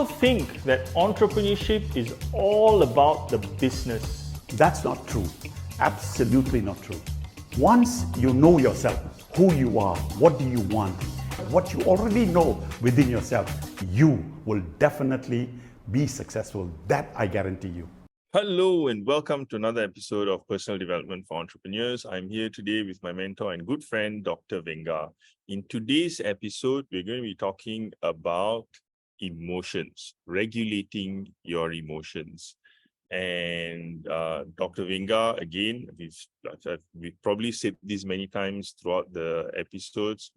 People think that entrepreneurship is all about the business. That's not true. Absolutely not true. Once you know yourself, who you are, what do you want, what you already know within yourself, you will definitely be successful. That I guarantee you. Hello and welcome to another episode of Personal Development for Entrepreneurs. I'm here today with my mentor and good friend, Dr. Venga. In today's episode, we're going to be talking about emotions, regulating your emotions. And Dr. Venga, again, we've probably said this many times throughout the episodes.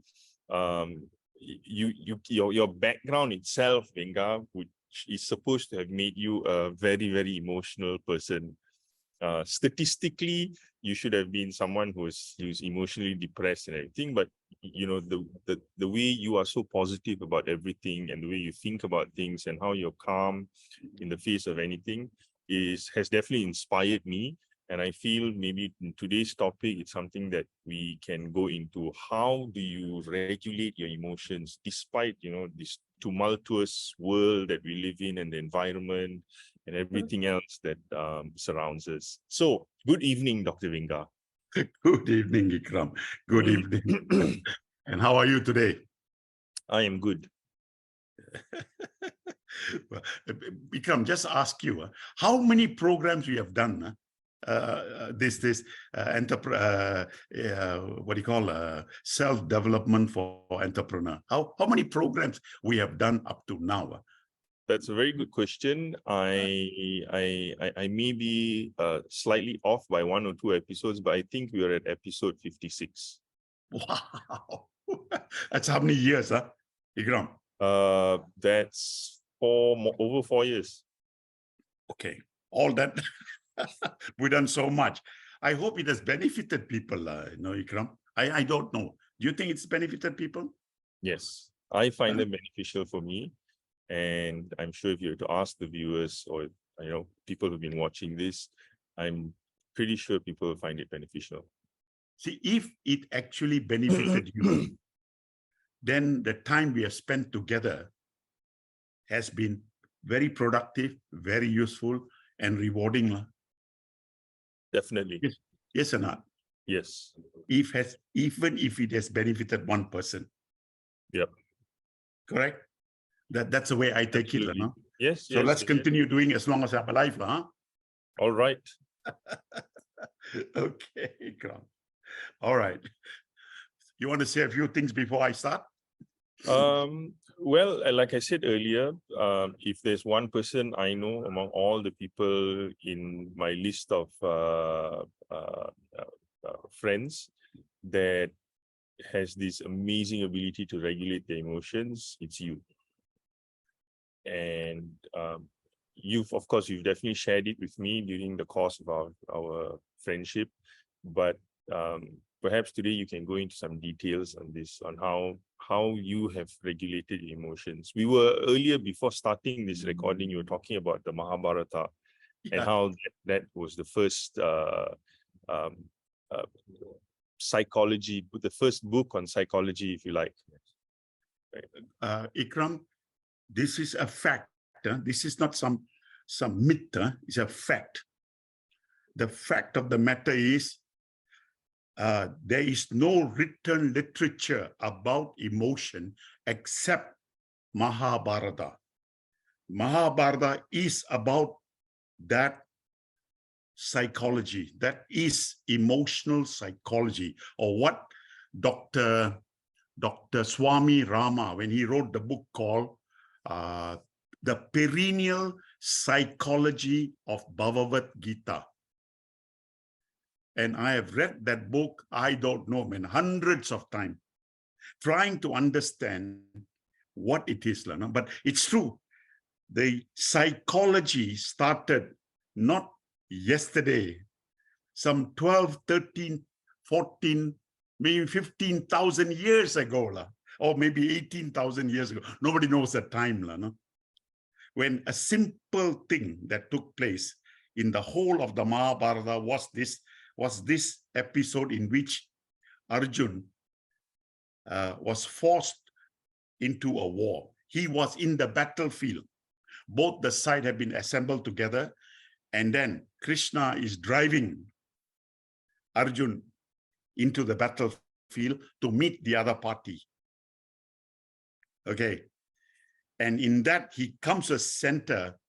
Your background itself, Venga, which is supposed to have made you a very, very emotional person. Statistically, you should have been someone who's emotionally depressed and everything, but you know, the way you are so positive about everything and the way you think about things and how you're calm in the face of anything has definitely inspired me. And I feel maybe in today's topic, it's something that we can go into. How do you regulate your emotions despite, you know, this tumultuous world that we live in and the environment and everything else that surrounds us? So, good evening, Dr. Venga. Good evening, Ikram. Good evening. And how are you today? I am good. Well, Ikram, just ask you, how many programs we have done? What do you call self-development for entrepreneur? How many programs we have done up to now? That's a very good question. I may be slightly off by one or two episodes, but I think we are at episode 56. Wow, that's how many years, huh, Ikram? That's over 4 years. Okay, all that we've done so much. I hope it has benefited people, Ikram. I don't know. Do you think it's benefited people? Yes, I find them beneficial for me. And I'm sure if you were to ask the viewers or, you know, people who've been watching this, I'm pretty sure people will find it beneficial. See, if it actually benefited you, then the time we have spent together has been very productive, very useful, and rewarding. Definitely. Yes or not? Yes. Even if it has benefited one person. Yep. Correct? That's the way I take it. No? Yes. So let's continue doing as long as I'm alive. Huh? All right. Okay, Ikram. All right. You want to say a few things before I start? Well, like I said earlier, if there's one person I know among all the people in my list of friends that has this amazing ability to regulate their emotions, it's you. And you've definitely shared it with me during the course of our friendship, but perhaps today you can go into some details on this, on how you have regulated emotions. We were earlier, before starting this recording, you were talking about the Mahabharata, and how that was the first psychology, the first book on psychology, if you like. Ikram, this is a fact. This is not some myth. It's a fact. The fact of the matter is there is no written literature about emotion except Mahabharata. Mahabharata is about that psychology, that is emotional psychology, or what Dr. Swami Rama, when he wrote the book called The Perennial Psychology of Bhagavad Gita. And I have read that book, I don't know, man, hundreds of times, trying to understand what it is. But it's true. The psychology started not yesterday, some 12, 13, 14, maybe 15,000 years ago, or maybe 18,000 years ago. Nobody knows the time. When a simple thing that took place in the whole of the Mahabharata was this episode in which Arjun was forced into a war. He was in the battlefield Both the side have been assembled together. And then Krishna is driving Arjun into the battlefield to meet the other party. Okay. And in that, he comes to center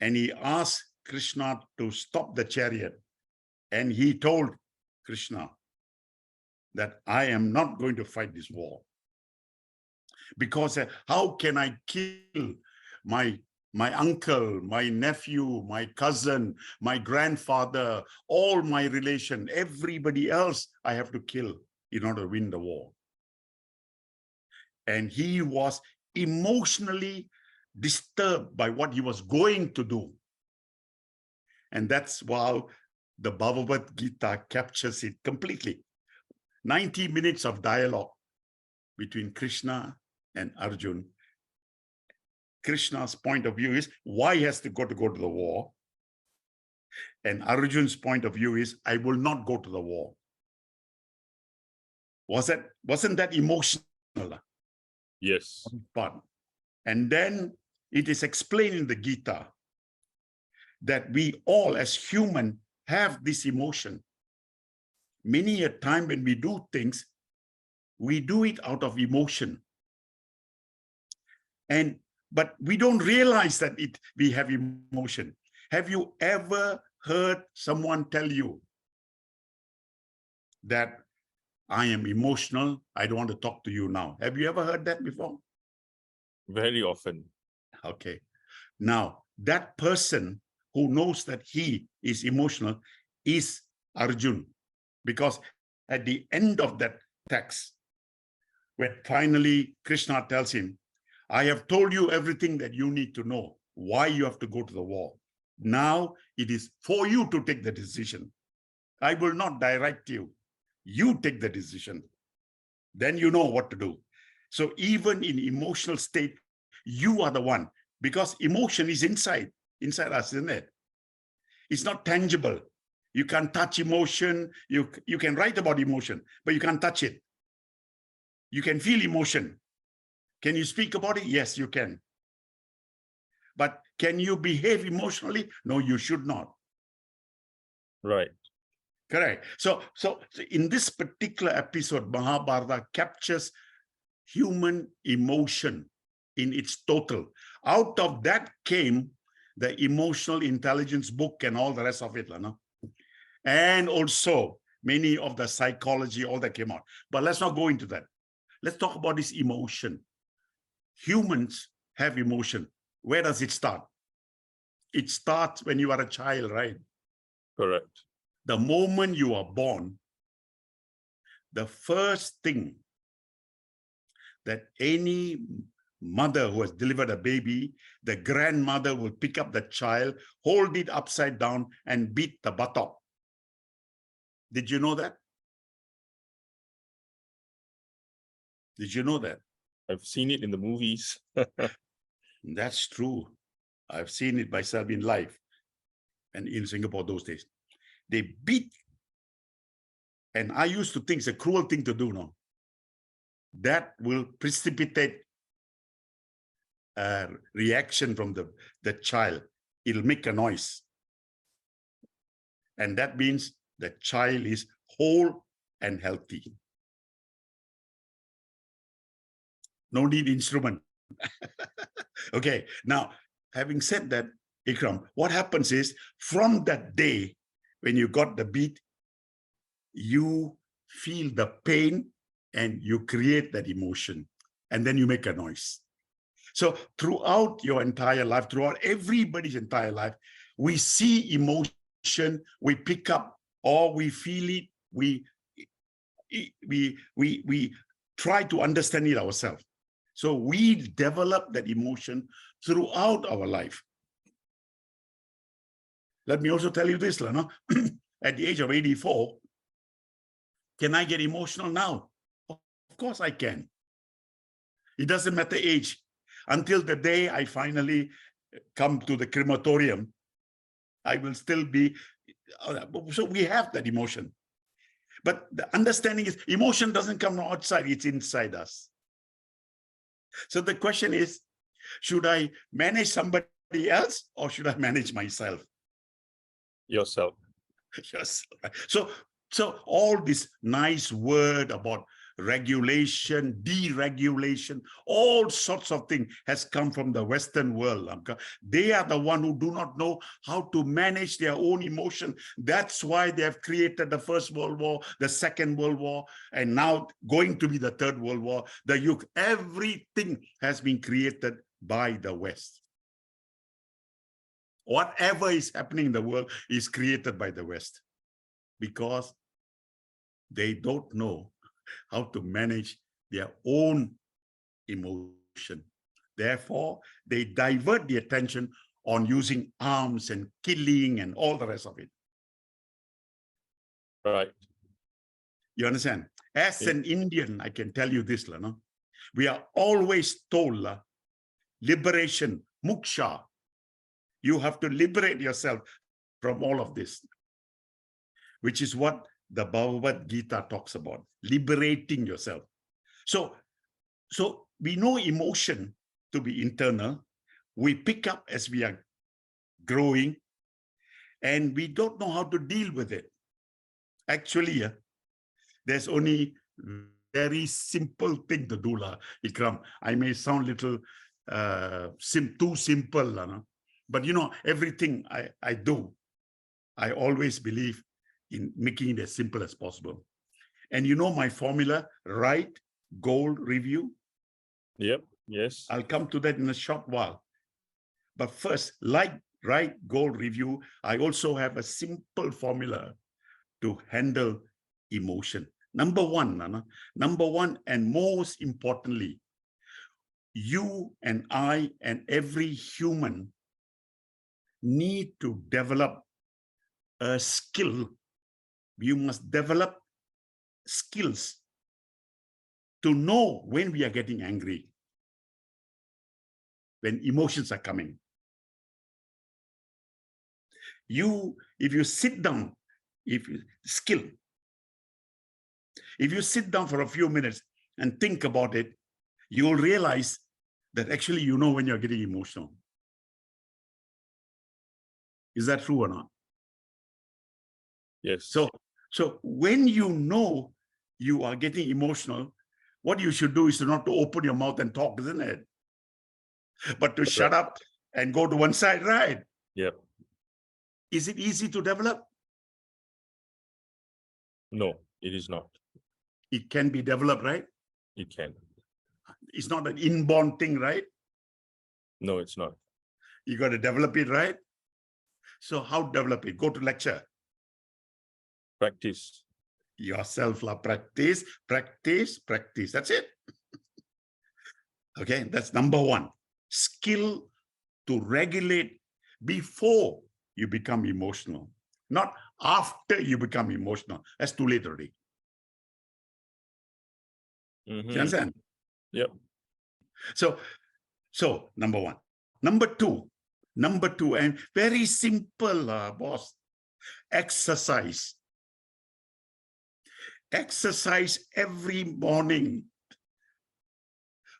and he asks Krishna to stop the chariot. And he told Krishna that I am not going to fight this war. Because how can I kill my uncle, my nephew, my cousin, my grandfather, all my relation, everybody else I have to kill in order to win the war. And he was emotionally disturbed by what he was going to do. And that's how the Bhagavad Gita captures it completely. 90 minutes of dialogue between Krishna and Arjun. Krishna's point of view is why he has to go to the war. And Arjun's point of view is I will not go to the war. Wasn't that emotional? Yes. But, and then it is explained in the Gita that we all as human have this emotion. Many a time when we do things, we do it out of emotion. But we don't realize that we have emotion. Have you ever heard someone tell you that I am emotional, I don't want to talk to you now? Have you ever heard that before? Very often. Okay. Now, that person who knows that he is emotional is Arjun. Because at the end of that text, when finally Krishna tells him, I have told you everything that you need to know, why you have to go to the war. Now it is for you to take the decision. I will not direct you. You take the decision. Then you know what to do. So even in emotional state, you are the one, because emotion is inside us, isn't it? It's not tangible. You can't touch emotion. You can write about emotion, but you can't touch it. You can feel emotion. Can you speak about it? Yes, you can. But can you behave emotionally? No, you should not. Right. Correct. So in this particular episode, Mahabharata captures human emotion in its total. Out of that came the emotional intelligence book and all the rest of it. No? And also many of the psychology, all that came out. But let's not go into that. Let's talk about this emotion. Humans have emotion. Where does it start? It starts when you are a child, right? Correct. The moment you are born, the first thing that any mother who has delivered a baby, the grandmother will pick up the child, hold it upside down, and beat the buttock. Did you know that? Did you know that? I've seen it in the movies. That's true. I've seen it myself in life and in Singapore those days. They beat, and I used to think it's a cruel thing to do now. That will precipitate a reaction from the child. It'll make a noise. And that means the child is whole and healthy. No need instrument. Okay, now, having said that, Ikram, what happens is from that day, when you got the beat, you feel the pain and you create that emotion, and then you make a noise. So throughout your entire life, throughout everybody's entire life, we see emotion, we pick up, or we feel it, we try to understand it ourselves. So we develop that emotion throughout our life. Let me also tell you this, Lana. At the age of 84, can I get emotional now? Of course I can. It doesn't matter age. Until the day I finally come to the crematorium, I will still be. So we have that emotion. But the understanding is emotion doesn't come from outside, it's inside us. So the question is, Should I manage somebody else or should I manage myself? Yourself. Yes. So all this nice word about regulation, deregulation, all sorts of things has come from the Western world. They are the one who do not know how to manage their own emotion. That's why they have created the First World War, the Second World War, and now going to be the Third World War. Everything has been created by the West. Whatever is happening in the world is created by the West, because they don't know how to manage their own emotion. Therefore, they divert the attention on using arms and killing and all the rest of it. Right. You understand? As an Indian, I can tell you this, no? We are always told, liberation, moksha. You have to liberate yourself from all of this, which is what the Bhagavad Gita talks about, liberating yourself. So we know emotion to be internal. We pick up as we are growing, and we don't know how to deal with it. Actually, there's only very simple thing to do, Ikram. I may sound little too simple, but everything I do, I always believe in making it as simple as possible. And my formula, write, goal, review. Yep. Yes. I'll come to that in a short while. But first, write, goal, review, I also have a simple formula to handle emotion. Number one, and most importantly, you and I and every human need to develop a skill. You must develop skills to know when we are getting angry, when emotions are coming. If you sit down for a few minutes and think about it, you'll realize that actually you know when you're getting emotional. Is that true or not? Yes. So when you know you are getting emotional, what you should do is not to open your mouth and talk, isn't it? But to shut up and go to one side, right? Yep. Is it easy to develop? No, it is not. It can be developed, right? It can. It's not an inborn thing, right? No, it's not. You got to develop it, right? So how develop it? Go to lecture. Practice. Yourself, practice. That's it. Okay, that's number one. Skill to regulate before you become emotional, not after you become emotional. That's too late already. Mm-hmm. You understand? Yep. So number one. Number two, and very simple, boss, exercise. Exercise every morning.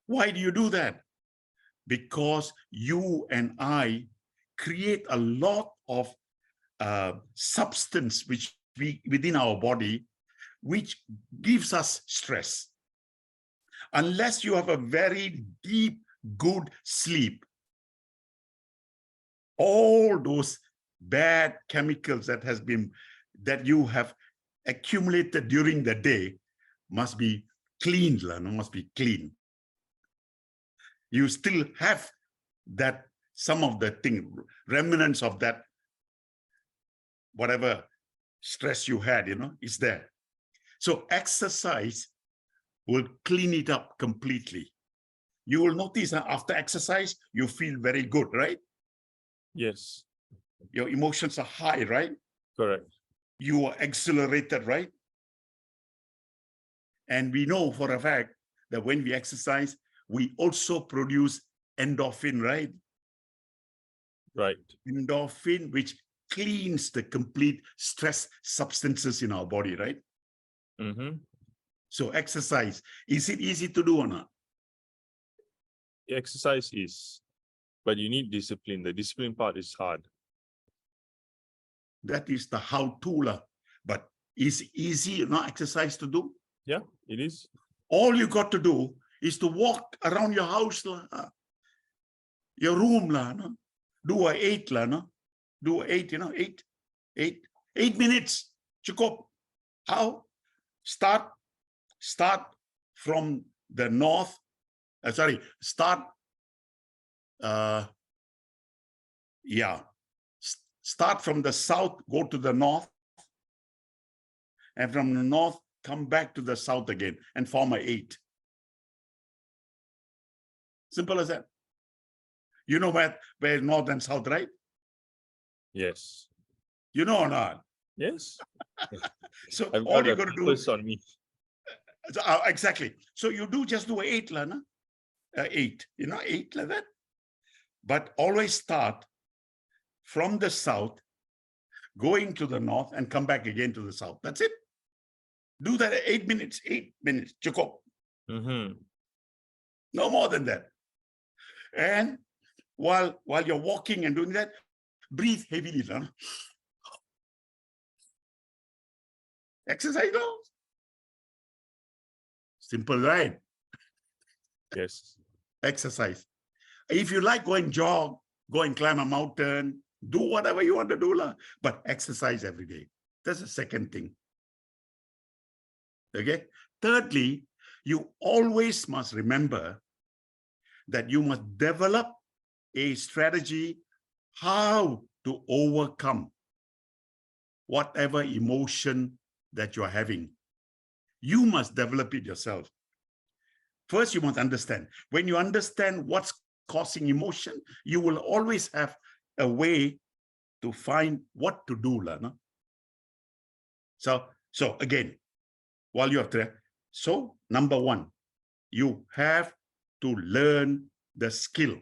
Why do you do that? Because you and I create a lot of substance within our body, which gives us stress. Unless you have a very deep, good sleep, all those bad chemicals that you have accumulated during the day must be cleaned, must be clean. You still have that, some of the remnants of that, whatever stress you had, is there. So exercise will clean it up completely. You will notice that after exercise, you feel very good, right? Yes. Your emotions are high, right? Correct. You are exhilarated, right? And we know for a fact that when we exercise, we also produce endorphin, right? Right. Endorphin, which cleans the complete stress substances in our body, right? Mm-hmm. So exercise, is it easy to do or not? Exercise is But you need discipline. The discipline part is hard. That is the how-to lah. But is easy, exercise to do. Yeah, it is. All you got to do is to walk around your house lah, your room lah, no? Do a 8 lah, no? Do a 8, 8 minutes. Cukup. How? Start from the north. Start. Start from the south, go to the north, and from the north, come back to the south again and form a 8. Simple as that. You know where north and south, right? Yes. You know or not? Yes. So I've all got you a got to do compass on me. exactly. So you just do a 8 lah, no? 8, 8 like that. But always start from the south, going to the north, and come back again to the south. That's it. Do that 8 minutes. 8 minutes. Cukup. No more than that. And while you're walking and doing that, breathe heavily. Huh? Exercise. No? Simple, right? Yes. Exercise. If you like, go and jog, go and climb a mountain, do whatever you want to do, but exercise every day. That's the second thing. Okay. Thirdly, you always must remember that you must develop a strategy how to overcome whatever emotion that you're having. You must develop it yourself. First, you must understand. When you understand what's causing emotion, you will always have a way to find what to do. No? So again, while you're there, so number one, you have to learn the skill.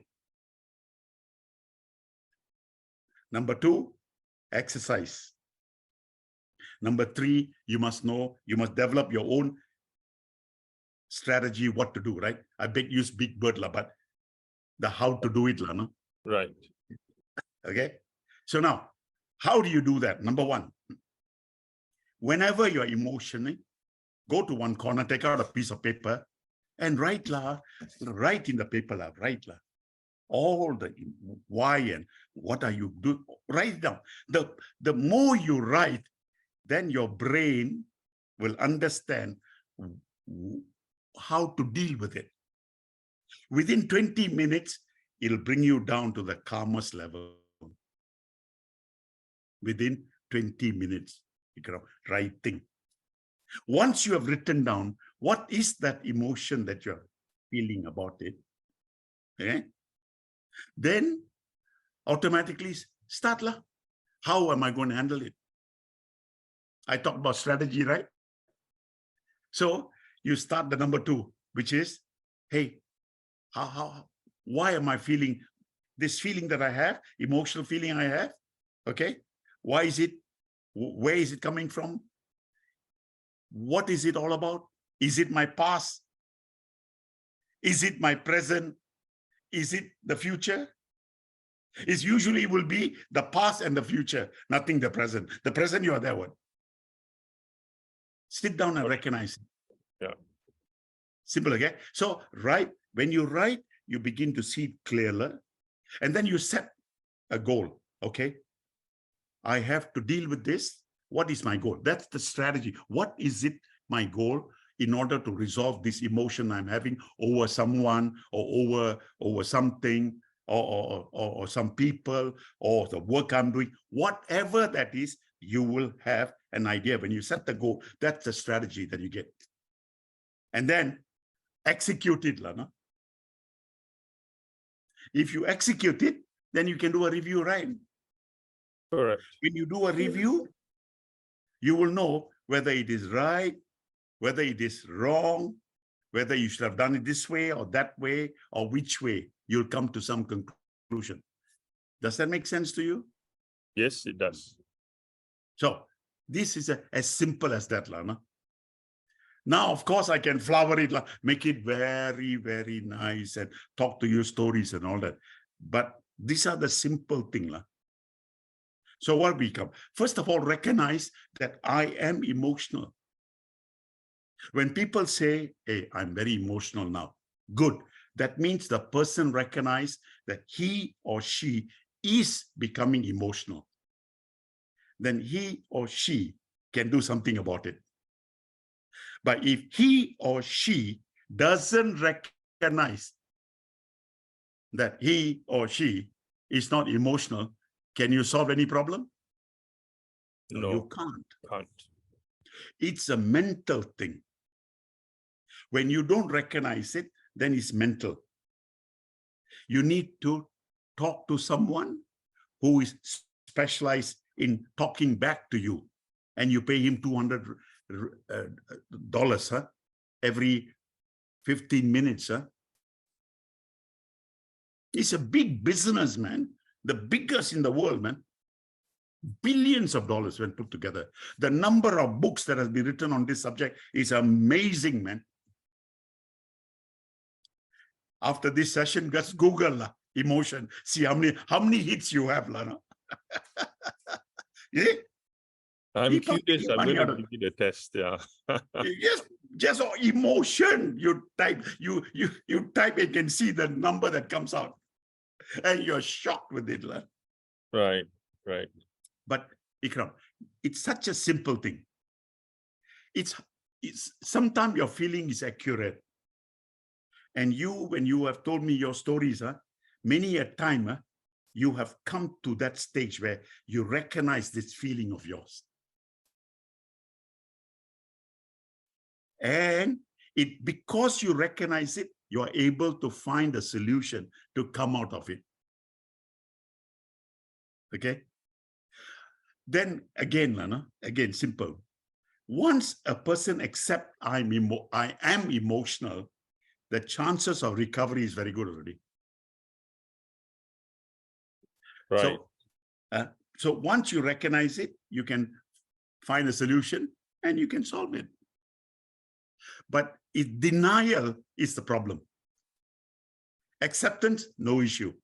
Number two, exercise. Number three, you must develop your own strategy, what to do, right? I bet use big word, but the how to do it, no? Right. Okay. So now, how do you do that? Number one, whenever you're emotional, go to one corner, take out a piece of paper and write in the paper, write all the why and what are you doing, write down. The more you write, then your brain will understand how to deal with it. Within 20 minutes, it'll bring you down to the calmest level. Within 20 minutes, you can writing. Once you have written down what is that emotion that you're feeling about it, okay? Then automatically start. How am I going to handle it? I talked about strategy, right? So you start the number two, which is, hey, why am I feeling this feeling that I have, emotional feeling I have? Okay. Why is it? Where is it coming from? What is it all about? Is it my past? Is it my present? Is it the future? It usually will be the past and the future, nothing the present. The present, you are there. What? Sit down and recognize it. Yeah. Simple, okay? So when you write, you begin to see it clearer. And then you set a goal, okay? I have to deal with this. What is my goal? That's the strategy. What is it, my goal, in order to resolve this emotion I'm having over someone or over something or some people or the work I'm doing? Whatever that is, you will have an idea. When you set the goal, that's the strategy that you get. And then execute it, no? If you execute it, then you can do a review, right? Correct. When you do a review, you will know whether it is right, whether it is wrong, whether you should have done it this way or that way, or which way. You'll come to some conclusion. Does that make sense to you? Yes, it does. So this is as simple as that, Lana. Now, of course, I can flower it, make it very, very nice and talk to you stories and all that. But these are the simple thing. So what we come? First of all, recognize that I am emotional. When people say, hey, I'm very emotional now, good. That means the person recognizes that he or she is becoming emotional. Then he or she can do something about it. But if he or she doesn't recognize that he or she is not emotional, can you solve any problem? No, you can't. It's a mental thing. When you don't recognize it, then it's mental. You need to talk to someone who is specialized in talking back to you, and you pay him $200 every 15 minutes. He's a big business, man, the biggest in the world, man. Billions of dollars when put together. The number of books that has been written on this subject is amazing, man. After this session, just Google emotion. See how many hits you have, Lana. Yeah. I'm curious. I'm going to give you the test. Yeah. just emotion. You type, you type, you can see the number that comes out, and you're shocked with it, Lana. Right. But Ikram, it's such a simple thing. It's sometimes your feeling is accurate. And you, when you have told me your stories, many a time you have come to that stage where you recognize this feeling of yours. And because you recognize it, you are able to find a solution to come out of it. Okay? Then again, Lana, again, simple. Once a person accepts I am emotional, the chances of recovery is very good already. Right. So once you recognize it, you can find a solution and you can solve it. But denial is the problem. Acceptance, no issue.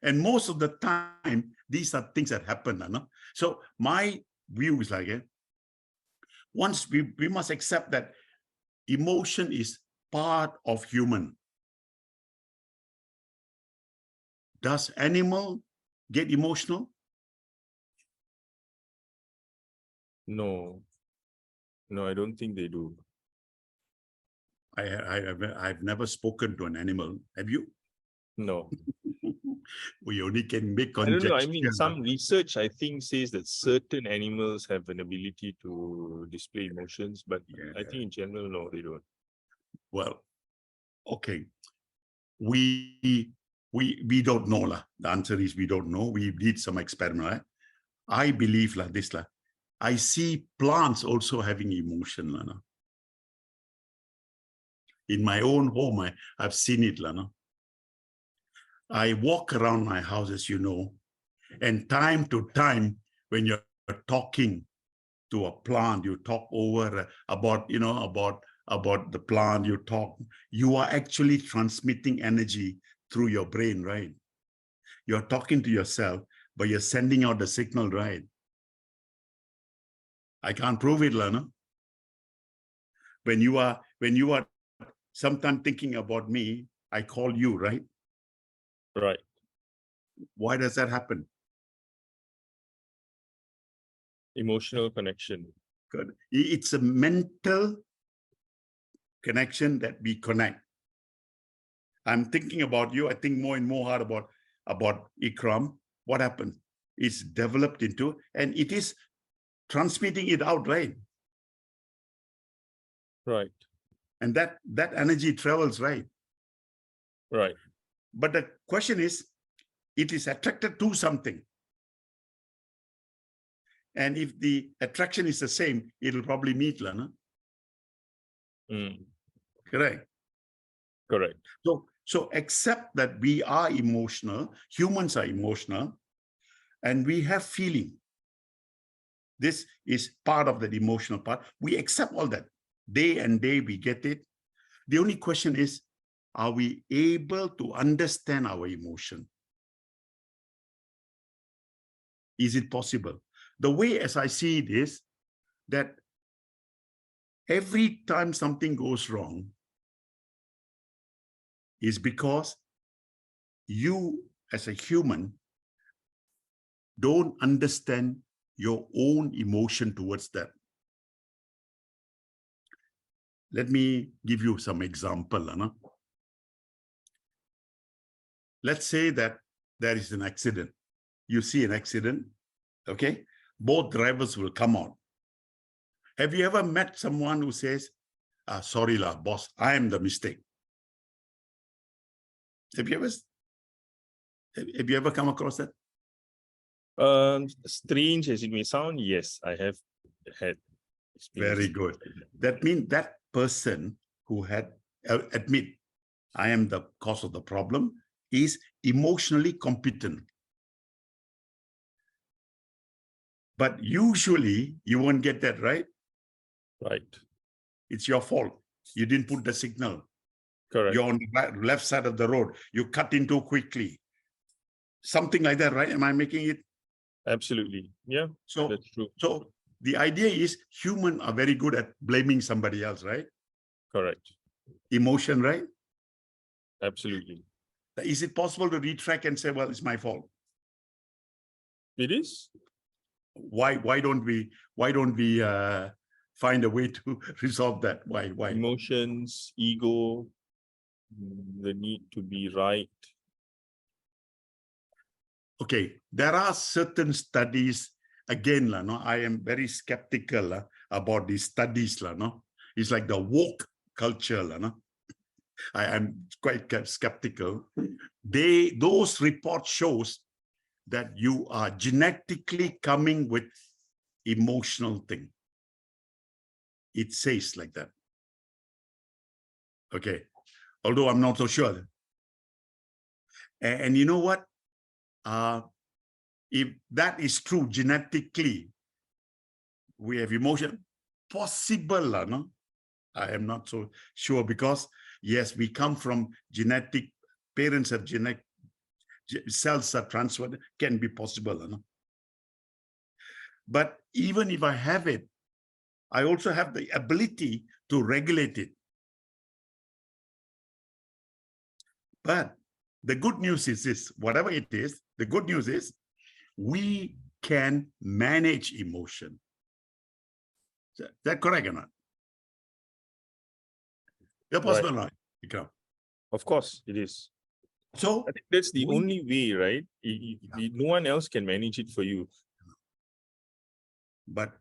And most of the time, these are things that happen. No? So my view is like, once we must accept that emotion is part of human. Does animal get emotional? No, I don't think they do. I've never spoken to an animal. Have you? No. We only can make I conjecture. don't know. I mean, some research, I think, says that certain animals have an ability to display emotions, but I think in general, no, they don't. Well, okay. We don't know. The answer is we don't know. We did some experiment. Right? I believe like this. I see plants also having emotion. In my own home, I've seen it. I walk around my house, as you know, and time to time, when you're talking to a plant, you talk over about the plant, you are actually transmitting energy through your brain, right? You're talking to yourself, but you're sending out the signal, right? I can't prove it, Lana. When you are sometimes thinking about me, I call you, right? Right. Why does that happen? Emotional connection. Good. It's a mental connection that we connect. I'm thinking about you. I think more and more hard about Ikram. What happened? It's developed into, and it is transmitting it out, right? Right. And that energy travels, right? Right. But the question is, it is attracted to something. And if the attraction is the same, it'll probably meet, Lana. Correct. So accept that we are emotional, humans are emotional, and we have feeling. This is part of that emotional part. We accept all that. Day and day we get it. The only question is, are we able to understand our emotion? Is it possible? The way as I see it is that every time something goes wrong is because you as a human don't understand your own emotion towards that. Let me give you some example. Let's say that there is an accident. You see an accident, okay? Both drivers will come out. Have you ever met someone who says, sorry lah, boss, I am the mistake? Have you ever come across that? Strange as it may sound, yes, I have had experience. Very good. That means that person who had admit I am the cause of the problem is emotionally competent. But usually you won't get that, right? Right. It's your fault. You didn't put the signal. Correct. You're on the left side of the road. You cut in too quickly. Something like that, right? Am I making it? Absolutely. Yeah, So that's true. So the idea is humans are very good at blaming somebody else, right? Correct. Emotion, right? Absolutely. Is it possible to retract and say, well, it's my fault? It is. Why don't we find a way to resolve that? Why? Emotions, ego, the need to be right. Okay, there are certain studies. Again, I am very skeptical about these studies. It's like the woke culture. I am quite skeptical. Those reports shows that you are genetically coming with emotional thing. It says like that. Okay, although I'm not so sure. And you know what? If that is true genetically, we have emotion, possible, no? I am not so sure because yes, we come from genetic, parents have genetic, cells are transferred, can be possible, no? But even if I have it, I also have the ability to regulate it. But the good news is this, whatever it is, the good news is we can manage emotion. Is that correct or not? That's possible, right? Of course, it is. So I think that's the only way, right? No one else can manage it for you. But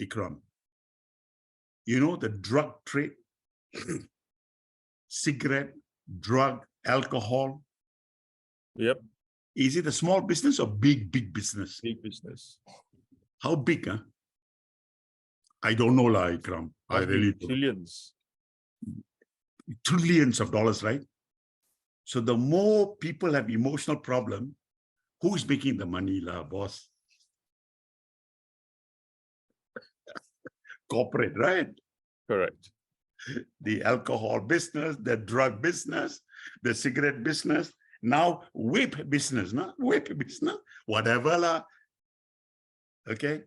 Ikram, you know the drug trade, cigarette, drug, alcohol. Yep. Is it a small business or big business? Big business. How big, huh? I don't know, Ikram. I really don't. Trillions. Trillions of dollars, right? So the more people have emotional problem, who's making the money, boss? Corporate, right? Correct. The alcohol business, the drug business, the cigarette business, now vape business, whatever. Okay.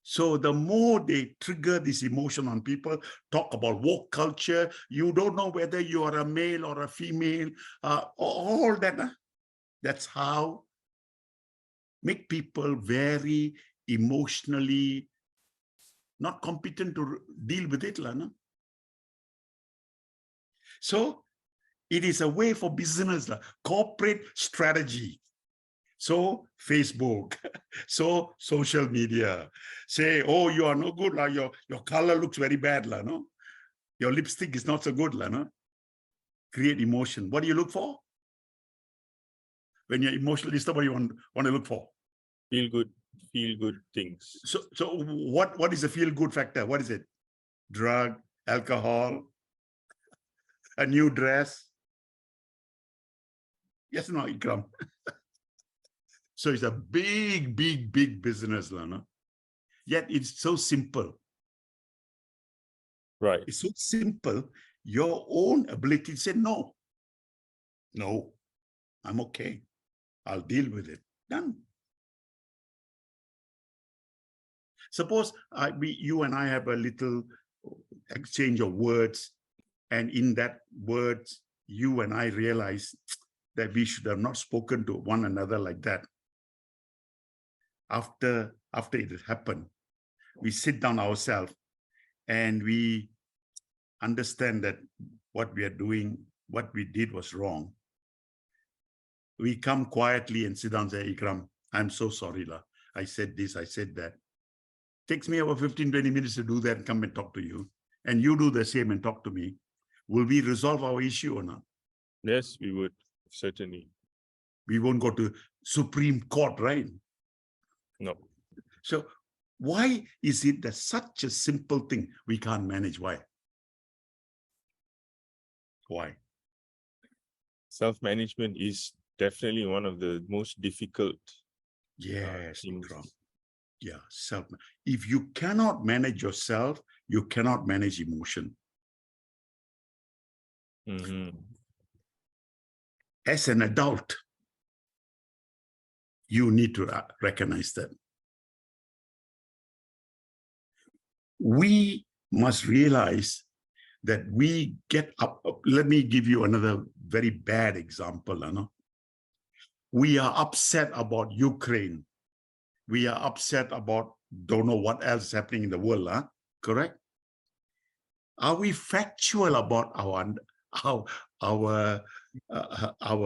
So the more they trigger this emotion on people, talk about woke culture, you don't know whether you are a male or a female, all that. That's how make people very emotionally not competent to deal with it. So it is a way for business, corporate strategy. So Facebook, so social media, say, oh, you are no good, your color looks very bad, no? Your lipstick is not so good, no? Create emotion. What do you look for? When you're emotionally disturbed, what do you want to look for? Feel good things. So what is the feel good factor? What is it? Drug, alcohol, a new dress? Yes, no, Ikram. So it's a big business, no? Yet it's so simple. Right. It's so simple, your own ability to say, no, I'm okay. I'll deal with it. Done. Suppose you and I have a little exchange of words, and in that words, you and I realize that we should have not spoken to one another like that. After it happened, we sit down ourselves and we understand that what we are doing, what we did was wrong. We come quietly and sit down and say, Ikram, I'm so sorry, lah. I said this, I said that. Takes me about 15, 20 minutes to do that and come and talk to you. And you do the same and talk to me. Will we resolve our issue or not? Yes, we would, certainly. We won't go to Supreme Court, right? No. So why is it that such a simple thing we can't manage? Why? Why? Self-management is definitely one of the most difficult Yes, things. Yeah, self. If you cannot manage yourself, you cannot manage emotion. Mm-hmm. As an adult, you need to recognize that. We must realize that we get up. Let me give you another very bad example. We are upset about Ukraine. We are upset about don't know what else is happening in the world. Correct? Are we factual about our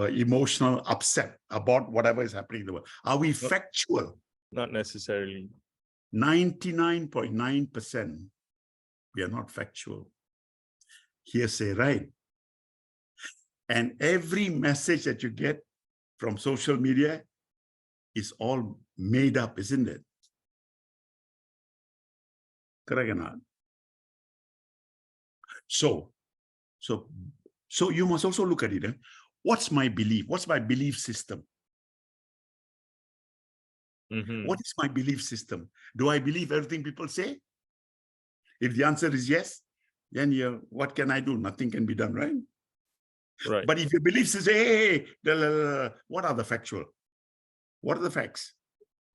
emotional upset about whatever is happening in the world? Are we factual? Not necessarily. 99.9%, we are not factual. Hearsay, right? And every message that you get from social media is all made up, isn't it? Correct or not? So you must also look at it. What's my belief? What's my belief system? Mm-hmm. What is my belief system? Do I believe everything people say? If the answer is yes, then what can I do? Nothing can be done, right? Right. But if your belief says, hey, what are the factual? What are the facts?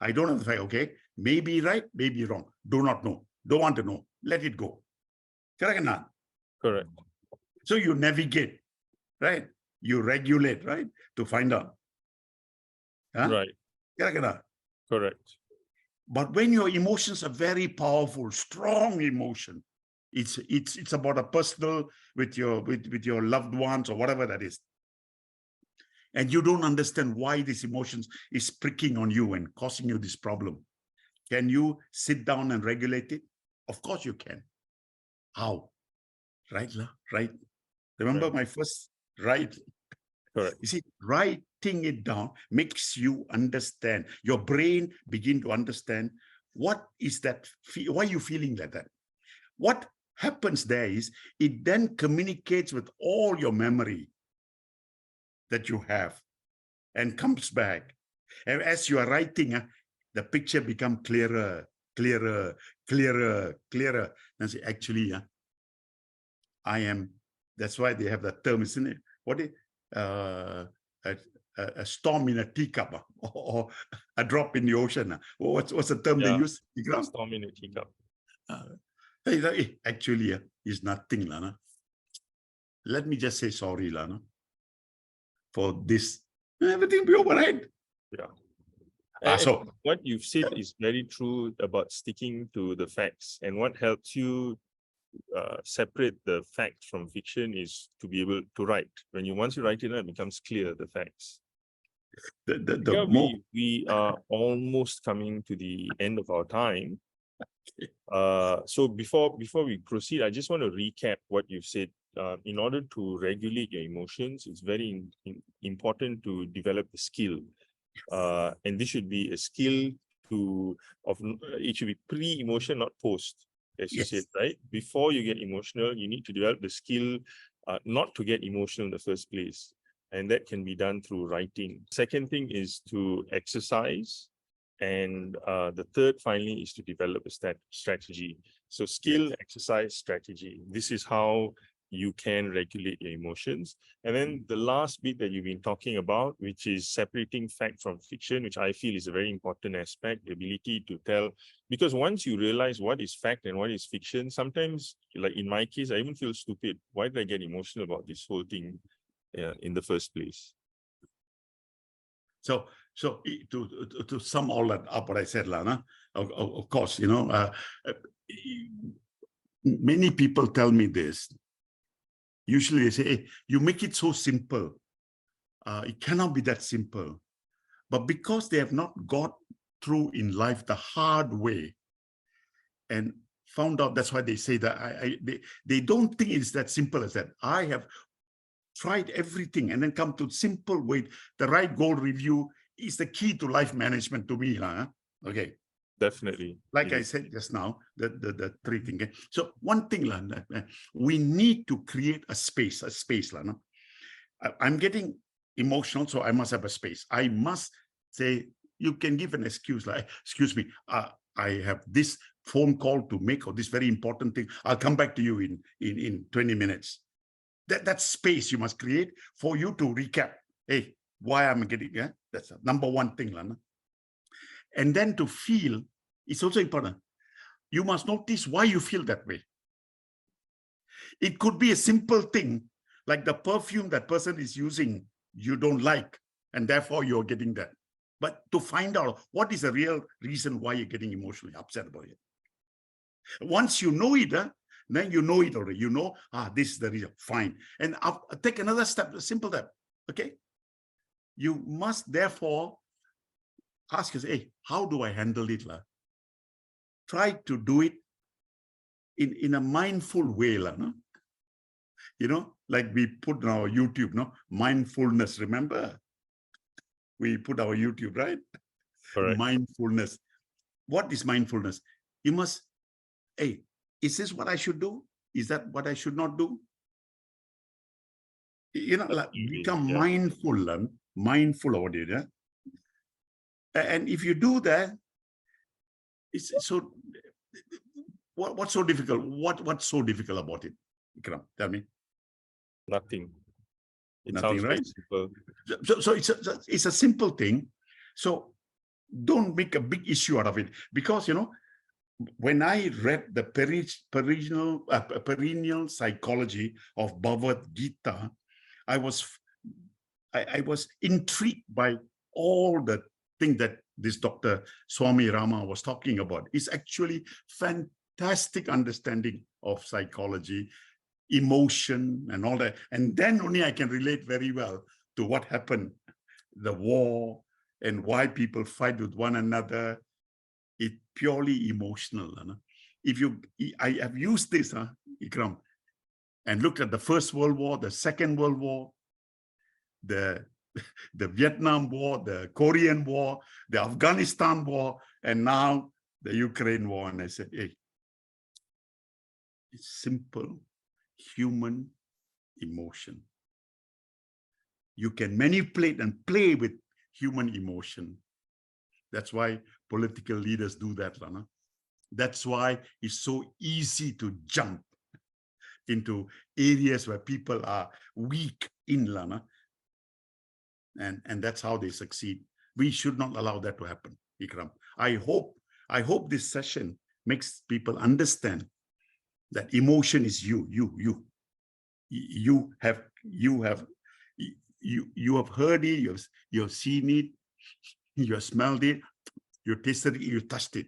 I don't have the fact, okay? Maybe right, maybe wrong. Do not know. Don't want to know. Let it go. Correct or not? Correct. So you navigate, right? You regulate, right? To find out. Huh? Right. Correct or not? Correct. But when your emotions are very powerful, strong emotion, it's about a personal with your loved ones or whatever that is. And you don't understand why this emotions is pricking on you and causing you this problem. Can you sit down and regulate it? Of course you can. How? Right? Remember my first right? Correct. You see, writing it down makes you understand. Your brain begin to understand what is that, why are you feeling like that? What happens there is it then communicates with all your memory that you have and comes back. And as you are writing, the picture becomes clearer. And say, actually, I am, that's why they have that term, isn't it? What is a storm in a teacup or a drop in the ocean? What's the term they use? A storm in a teacup. Actually, is nothing. Let me just say sorry, for this. Everything will be all right. Yeah. So what you've said is very true about sticking to the facts. And what helps you separate the facts from fiction is to be able to write. Once you write it, it becomes clear, the facts. We are almost coming to the end of our time. So before we proceed, I just want to recap what you've said. In order to regulate your emotions, it's very important to develop the skill. And this should be a skill it should be pre-emotion, not post, as you said, right? Before you get emotional, you need to develop the skill not to get emotional in the first place. And that can be done through writing. Second thing is to exercise. And the third, finally, is to develop a strategy. So skill, exercise, strategy. This is how you can regulate your emotions. And then the last bit that you've been talking about, which is separating fact from fiction, which I feel is a very important aspect, the ability to tell, because once you realize what is fact and what is fiction, sometimes, like in my case, I even feel stupid. Why did I get emotional about this whole thing in the first place? So to sum all that up, what I said, Lana, of course, many people tell me this. Usually they say, hey, you make it so simple. It cannot be that simple. But because they have not got through in life the hard way and found out, that's why they say that they don't think it's that simple as that. I have tried everything and then come to simple way. The right goal review is the key to life management to me. Okay. Definitely. Like I said just now, the three things. So one thing, we need to create a space. I'm getting emotional, so I must have a space. I must say, you can give an excuse like, excuse me, I have this phone call to make, or this very important thing. I'll come back to you in 20 minutes. That space you must create for you to recap. Hey, why I'm getting, that's number one thing. And then to feel, it's also important. You must notice why you feel that way. It could be a simple thing, like the perfume that person is using, you don't like, and therefore you're getting that. But to find out what is the real reason why you're getting emotionally upset about it. Once you know it, then you know it already. You know, this is the reason, fine. And I'll take another step, a simple step, okay? You must therefore ask yourself, hey, how do I handle it? Try to do it in a mindful way. No? Like we put on our YouTube, mindfulness, remember? We put our YouTube, right? Correct. Mindfulness. What is mindfulness? You must, hey, is this what I should do? Is that what I should not do? Like become mindful about it. Yeah? And if you do that, it's so, what's so difficult? What's so difficult about it? Ikram, tell me. Nothing. Nothing, right? Simple. So it's a simple thing. So don't make a big issue out of it, because when I read the perennial psychology of Bhagavad Gita, I was intrigued by all the things that this Dr. Swami Rama was talking about. It's actually fantastic understanding of psychology, emotion, and all that. And then only I can relate very well to what happened, the war, and why people fight with one another. It's purely emotional. I have used this, Ikram, and looked at the First World War, the Second World War, the Vietnam War, the Korean War, the Afghanistan War, and now the Ukraine War. And I said, hey, it's simple human emotion. You can manipulate and play with human emotion. That's why political leaders do that. That's why it's so easy to jump into areas where people are weak in. And that's how they succeed. We should not allow that to happen, Ikram. I hope this session makes people understand that emotion is you. You have heard it, you've seen it, you have smelled it, you tasted it, you touched it.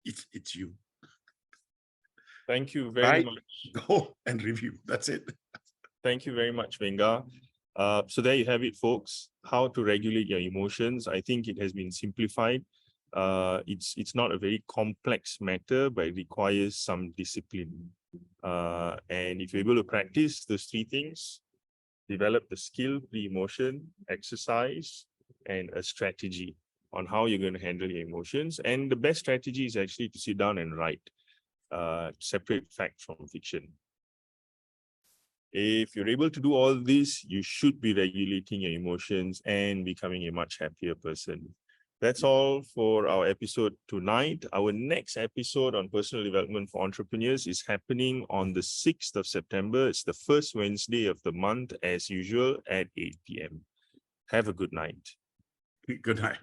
It's you. Thank you very much. Go and review. That's it. Thank you very much, Venga. So there you have it, folks. How to regulate your emotions. I think it has been simplified. It's not a very complex matter, but it requires some discipline. And if you're able to practice those three things, develop the skill, pre-emotion, exercise, and a strategy on how you're going to handle your emotions. And the best strategy is actually to sit down and write, separate fact from fiction. If you're able to do all this, you should be regulating your emotions and becoming a much happier person. That's all for our episode tonight. Our next episode on personal development for entrepreneurs is happening on the 6th of September. It's the first Wednesday of the month, as usual, at 8 p.m. Have a good night. Good night.